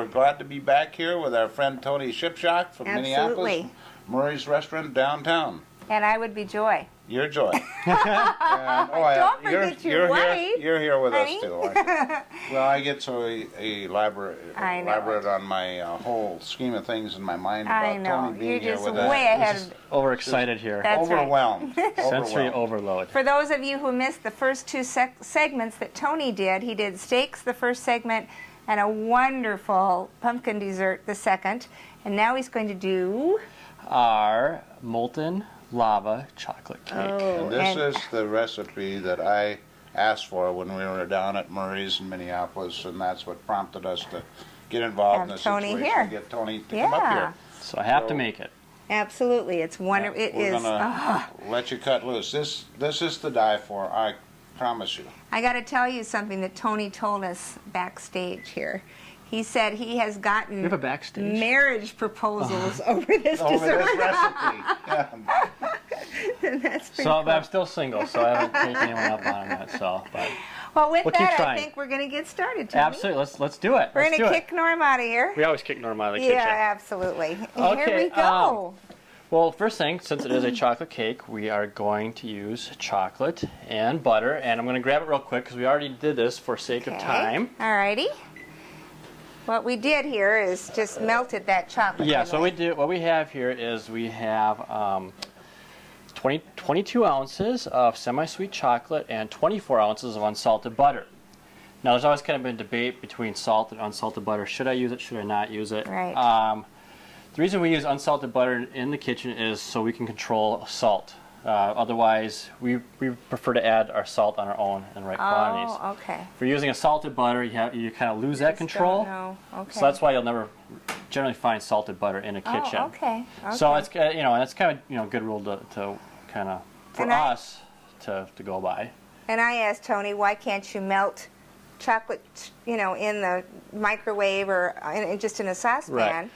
we're glad to be back here with our friend Tony Shipshock from Minneapolis, Murray's Restaurant downtown. And I would be Joy. You're Joy. Don't forget your wife. You're here with honey. us too. Well, I get so elaborate on my whole scheme of things in my mind about Tony being here with us. You're just way ahead. Overexcited here. That's overwhelmed. Right. Sensory overload. For those of you who missed the first two segments that Tony did, he did steaks the first segment and a wonderful pumpkin dessert the second. And now he's going to do our molten lava chocolate cake. And this is the recipe that I asked for when we were down at Murray's in Minneapolis, and that's what prompted us to get involved in this situation. Here. Get Tony to come up here. So I have to make it. Absolutely, it's wonderful. We're gonna let you cut loose. This is to die for. I promise you. I got to tell you something that Tony told us backstage here. He said he has gotten marriage proposals over this dessert. Over this recipe. And that's pretty cool. But I'm still single, so I haven't taken anyone up on that. So, but well, with that, I think we're going to get started. Tony. Absolutely, let's do it. We're going to kick Norm out of here. We always kick Norm out of the kitchen. Yeah, absolutely. Okay, Here we go. Well, first thing, since it is a chocolate cake, we are going to use chocolate and butter, and I'm going to grab it real quick because we already did this for sake of time. Alrighty. What we did here is just melted that chocolate. Yeah, so what we have here is we have 22 ounces of semi-sweet chocolate and 24 ounces of unsalted butter. Now, there's always kind of been a debate between salt and unsalted butter. Should I use it? Should I not use it? Right. The reason we use unsalted butter in the kitchen is so we can control salt. Otherwise, we prefer to add our salt on our own in the right quantities. Oh, okay. If you're using a salted butter, you kind of lose that control. Okay. So that's why you'll never generally find salted butter in a kitchen. Oh, okay. So it's and that's kind of good rule to kind of for us to go by. And I asked Tony, why can't you melt chocolate, in the microwave or just in a saucepan? Right.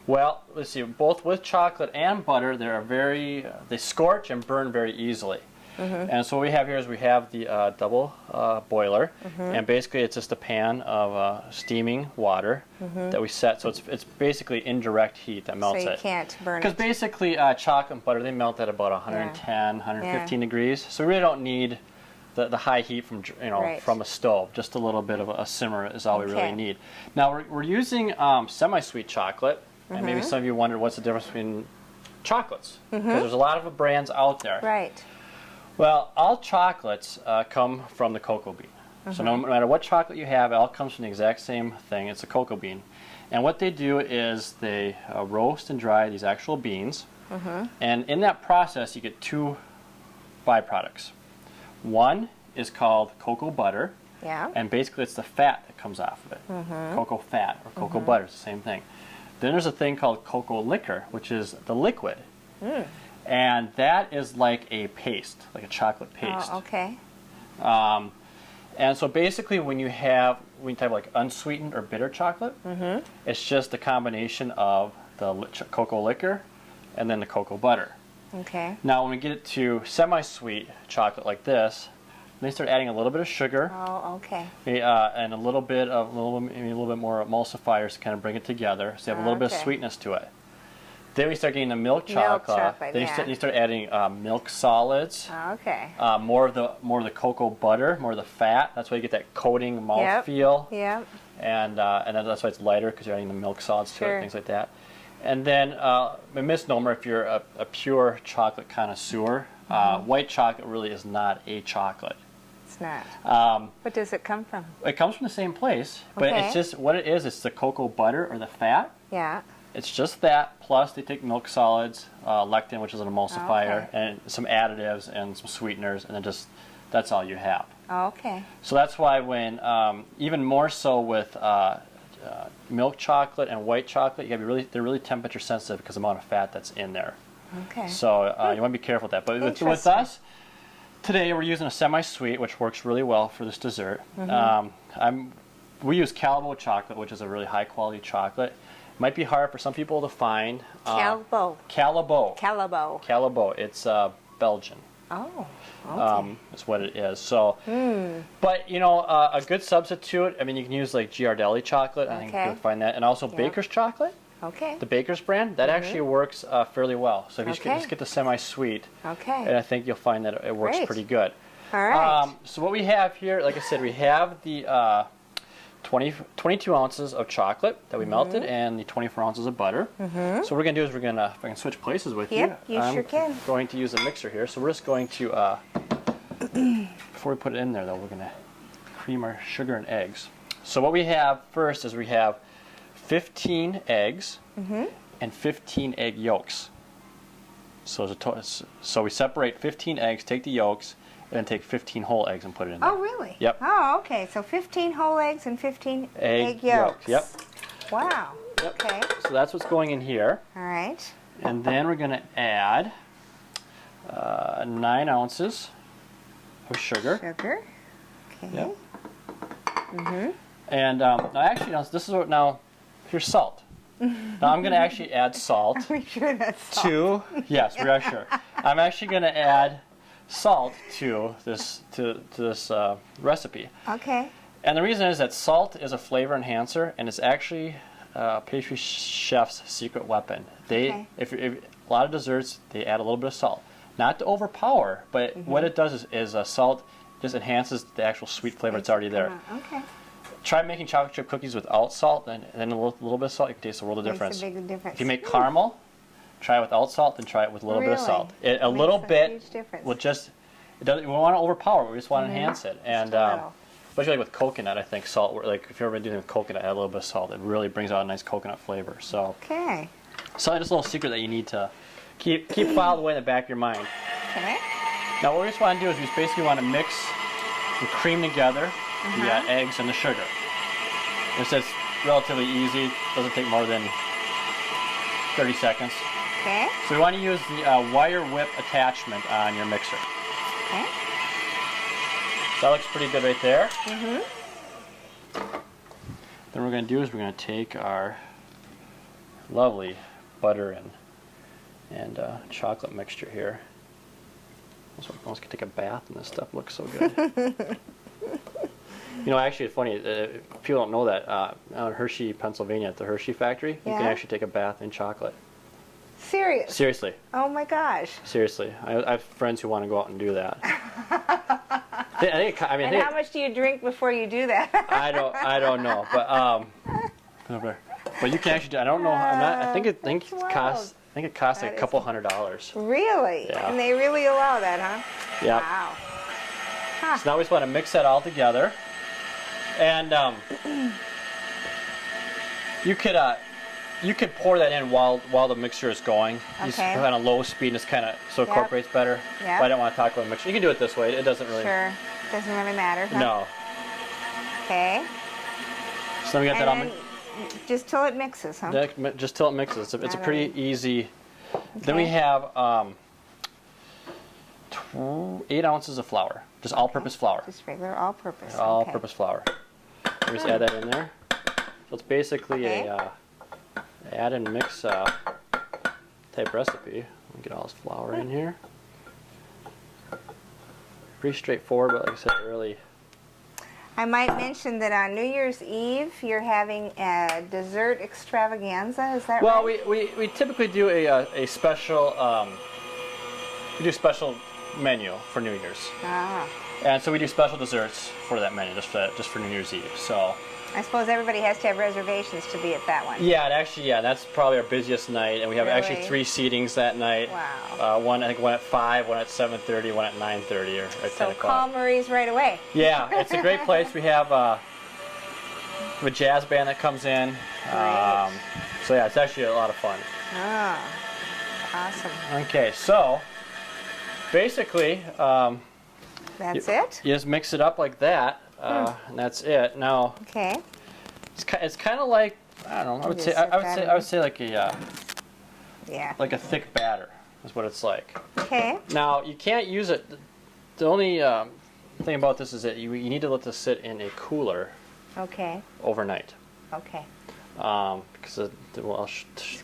Well, let's see. Both with chocolate and butter, they scorch and burn very easily. And so what we have here is we have the double boiler, and basically it's just a pan of steaming water that we set. So it's basically indirect heat that melts it. So you can't burn it. Because basically chocolate and butter, they melt at about 110, 115 degrees. So we really don't need the high heat from from a stove. Just a little bit of a simmer is all we really need. Now we're using semi-sweet chocolate. And maybe some of you wondered what's the difference between chocolates, because there's a lot of brands out there. Right. Well, all chocolates come from the cocoa bean. So no matter what chocolate you have, it all comes from the exact same thing. It's a cocoa bean. And what they do is they roast and dry these actual beans. And in that process, you get two byproducts. One is called cocoa butter. Yeah. And basically it's the fat that comes off of it. Cocoa fat or cocoa butter is the same thing. Then there's a thing called cocoa liquor, which is the liquid. And that is like a paste, like a chocolate paste. Oh, okay. And so basically when you type like unsweetened or bitter chocolate, it's just a combination of the cocoa liquor and then the cocoa butter. Okay. Now when we get it to semi-sweet chocolate like this, they start adding a little bit of sugar. Oh, okay. And a little bit more emulsifiers to kind of bring it together, so you have a little bit of sweetness to it. Then we start getting the milk chocolate. Then you start adding milk solids. Okay. More of the cocoa butter, more of the fat. That's why you get that coating mouthfeel. Yep. And then that's why it's lighter, because you're adding the milk solids to it, things like that. And then a misnomer if you're a pure chocolate connoisseur, white chocolate really is not a chocolate. It's not. What does it come from? It comes from the same place, but it's just what it is. It's the cocoa butter or the fat. Yeah. It's just that, plus they take milk solids, lectin, which is an emulsifier, and some additives and some sweeteners, and then that's all you have. Okay. So that's why when, even more so with milk chocolate and white chocolate, they're really temperature sensitive because of the amount of fat that's in there. Okay. So you want to be careful with that. But with us, today we're using a semi-sweet, which works really well for this dessert. We use Calbo chocolate, which is a really high-quality chocolate. Might be hard for some people to find. Calbo. Calabo. Calabo. Calabo. It's Belgian. Oh, okay. Is what it is. So, but you know, a good substitute. I mean, you can use like Ghirardelli chocolate. I think you'll find that, and also Baker's chocolate. Okay. The Baker's brand that actually works fairly well. So if you just get the semi-sweet, and I think you'll find that it works pretty good. All right. So what we have here, like I said, we have the 22 ounces of chocolate that we melted and the 24 ounces of butter. So what we're going to do is we're going to, if I can switch places with you. You sure can. I'm going to use a mixer here. So we're just going to, before we put it in there though, we're going to cream our sugar and eggs. So what we have first is we have 15 eggs and 15 egg yolks. So, so we separate 15 eggs, take the yolks, and then take 15 whole eggs and put it in there. Oh, really? Yep. Oh, okay. So 15 whole eggs and 15 egg yolks. Yep. Wow. Yep. Okay. So that's what's going in here. All right. And then we're going to add 9 ounces of sugar. Sugar. Okay. Yep. And now actually, this is what now, here's salt. Now I'm going to actually add salt. Are we sure that's salt? Yes, we are sure. I'm actually going to add salt to this recipe. Okay. And the reason is that salt is a flavor enhancer, and it's actually a pastry chef's secret weapon. If a lot of desserts, they add a little bit of salt, not to overpower, but what it does is salt just enhances the actual sweet flavor that's already there. Okay. Try making chocolate chip cookies without salt, and then a little bit of salt. You can taste a world of difference. Makes a big difference. If you make caramel, try it without salt, then try it with a little bit of salt. A little bit will just, we don't want to overpower it, we just want to enhance it. And especially like with coconut, I think salt, like if you've ever been doing with coconut, add a little bit of salt. It really brings out a nice coconut flavor. So, so just a little secret that you need to keep filed away in the back of your mind. Okay. Now what we just want to do is we just basically want to mix and cream together the eggs and the sugar. It's relatively easy, doesn't take more than 30 seconds. Okay. So we want to use the wire whip attachment on your mixer. Okay. So that looks pretty good right there. Then what we're going to do is we're going to take our lovely butter and chocolate mixture here. Almost could take a bath and this stuff looks so good. You know, actually, it's funny. People don't know that out in Hershey, Pennsylvania, at the Hershey factory, you can actually take a bath in chocolate. Serious? Seriously. Oh my gosh. Seriously, I have friends who want to go out and do that. And how much do you drink before you do that? I don't know, but you can actually do. I don't know. I think it costs. I think it costs like a couple $100. Really? Yeah. And they really allow that, huh? Yeah. Wow. Huh. So now we just want to mix that all together, and you could pour that in while the mixture is going. Just kind of low speed, just kind of so it incorporates better. Yep. But I don't want to talk about the mixture. You can do it this way. It doesn't really. Sure. Doesn't really matter. Huh? No. Okay. So then we got that on. Just till it mixes, huh? Just till it mixes. It's a pretty easy. Then we have 8 ounces of flour, just all-purpose flour. Just regular all-purpose. All-purpose flour. We just add that in there. So it's basically a add and mix type recipe. Let me get all this flour in here. Pretty straightforward, but like I said, really. I might mention that on New Year's Eve you're having a dessert extravaganza. Is that right? Well, we typically do a special special menu for New Year's. And so we do special desserts for that menu, just for New Year's Eve. So I suppose everybody has to have reservations to be at that one. Yeah, and actually, that's probably our busiest night, and we have actually 3 seatings that night. Wow. One at 5, one at 7:30, one at 9:30, or at 10 o'clock. So call Marie's right away. Yeah, it's a great place. We have a jazz band that comes in. So yeah, it's actually a lot of fun. Awesome. Okay, so basically, that's it. You just mix it up like that. And that's it. Now, it's kind of like, I don't know. I would say like a like a thick batter is what it's like. Okay. Now you can't use it. The only thing about this is that you need to let this sit in a cooler. Okay. Overnight. Okay. Because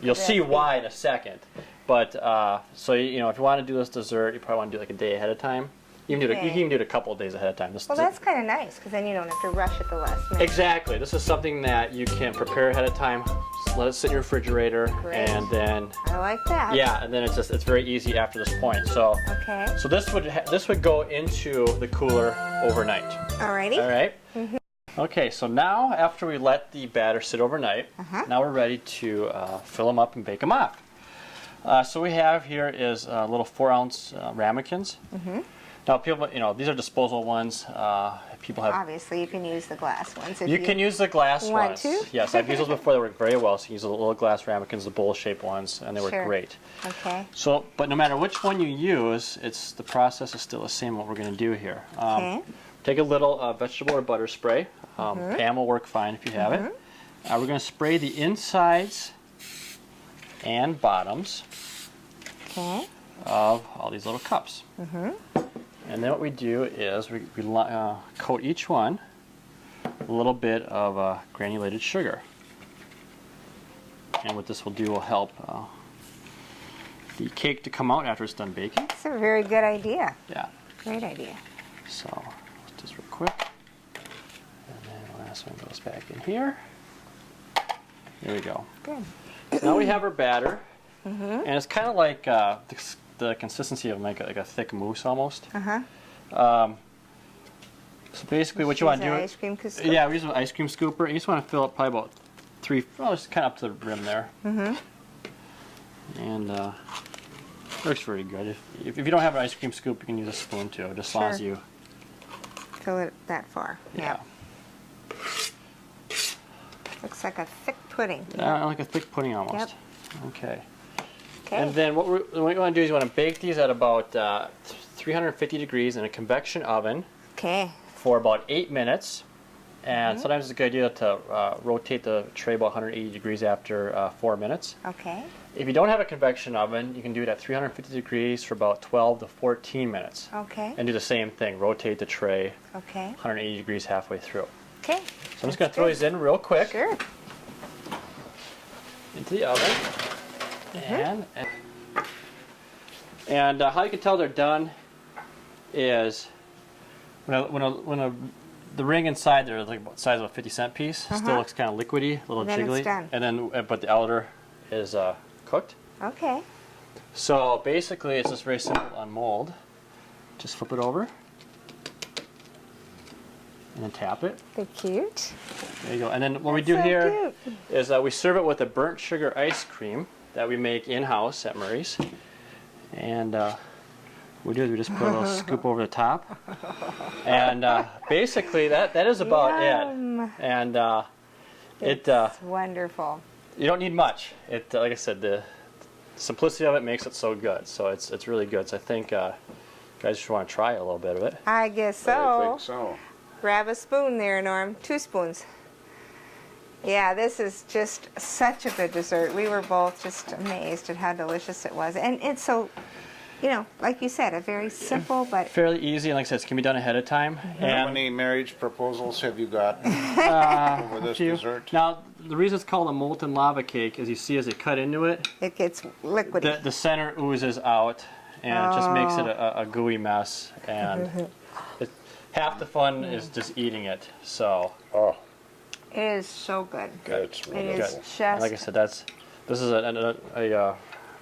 you'll see why in a second. But so you know, if you want to do this dessert, you probably want to do it like a day ahead of time. You can do it. You can even do it a couple of days ahead of time. Well, that's kind of nice because then you don't have to rush at the last minute. Exactly. This is something that you can prepare ahead of time. Just let it sit in your refrigerator, Great. and then I like that. yeah, and then it's very easy after this point. So Okay. so this would go into the cooler overnight. Alrighty. All right. Okay, so now after we let the batter sit overnight, now we're ready to fill them up and bake them off. So we have here is little 4-ounce ramekins. Now, people, you know, these are disposable ones. People have. Obviously, you can use the glass ones. If You can use the glass want ones. to. Yes, I've used those before. They work very well. So you use the little glass ramekins, the bowl-shaped ones, and they work Sure. great. Okay. So, but no matter which one you use, the process is still the same. What we're going to do here. Okay. Take a little vegetable or butter spray. Pan will work fine if you have it. We're going to spray the insides and bottoms Okay. of all these little cups. And then what we do is we coat each one with a little bit of granulated sugar. And what this will do will help the cake to come out after it's done baking. That's a very good idea. Yeah. Great idea. So let's just real quick. And then the last one goes back in here. There we go. Good. So now we have our batter. And it's kind of like the consistency of like a thick mousse almost. So basically what you want to do... Ice cream scoop. Yeah, we use an ice cream scooper. You just want to fill it probably about just kind of up to the rim there. And works very good. If you don't have an ice cream scoop, you can use a spoon too, just as long as you... Fill it that far. Yeah. Looks like a thick pudding. Like a thick pudding almost. Yep. Okay. Okay. And then what you want to do is you want to bake these at about 350 degrees in a convection oven Okay. for about 8 minutes. And sometimes it's a good idea to rotate the tray about 180 degrees after 4 minutes. Okay. If you don't have a convection oven, you can do it at 350 degrees for about 12 to 14 minutes. Okay. And do the same thing. Rotate the tray Okay. 180 degrees halfway through. Okay. So I'm just going to throw these in real quick Sure. into the oven. And how you can tell they're done is when the ring inside there is like about the size of a 50-cent piece. Still looks kind of liquidy, a little Then it's jiggly. done. And then but the outer is cooked. Okay. So basically it's just very simple to unmold. Just flip it over and then tap it. They're cute. There you go. And then what we do so here cute. is we serve it with a burnt sugar ice cream that we make in-house at Murray's. And what we do is we just put a little scoop over the top. And basically that is about Yum. it. And It's wonderful. you don't need much. Like I said, the simplicity of it makes it so good. So it's really good. So I think you guys should want to try a little bit of it. I guess I so. think so. Grab a spoon there, Norm. 2 spoons. Yeah, this is just such a good dessert. We were both just amazed at how delicious it was. And it's so, you know, like you said, a very simple but... Fairly easy, and like I said, it can be done ahead of time. How And many marriage proposals have you got over this few. dessert? Now, the reason it's called a molten lava cake is you see as they cut into it, It gets liquidy. the center oozes out, and it just makes it a gooey mess. And half the fun is just eating it. So Oh, It is so good. that's It wonderful. is and just... like I said, this is a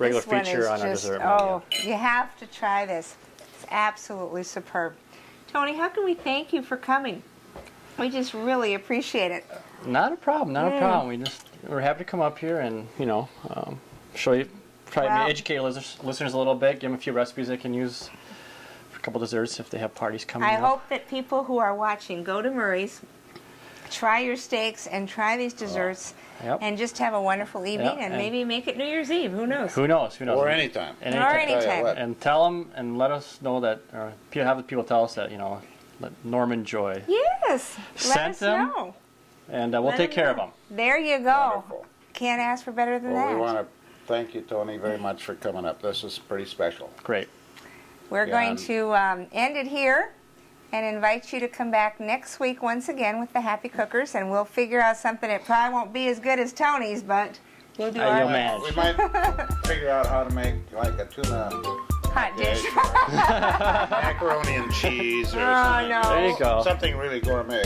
regular this one feature is on our just- dessert Oh, menu. you have to try this. It's absolutely superb. Tony, how can we thank you for coming? We just really appreciate it. Not a problem. Not a problem. We're happy to come up here and show you, try Well- to educate listeners a little bit, give them a few recipes they can use for a couple desserts if they have parties coming I up. hope that people who are watching go to Murray's, try your steaks and try these desserts, Yep. and just have a wonderful evening, Yep, and and- maybe make it New Year's Eve. Who knows? Who knows? Who knows? Or anytime. And Or anytime. anytime. what. And tell them and let us know that, or have the people tell us that, let Norman Joy. Yes. Let Sent us them? know. And we'll Let take them care of know. them. There you go. Wonderful. Can't ask for better than Well, that. we want to thank you, Tony, very much for coming up. This is pretty special. Great. We're Yeah, going and- to end it here and invite you to come back next week once again with the Happy Cookers, and we'll figure out something that probably won't be as good as Tony's, but You'll do You'll our manage. We might figure out how to make like a tuna hot dish. macaroni and cheese or Oh, something. no. There you go. Something really gourmet.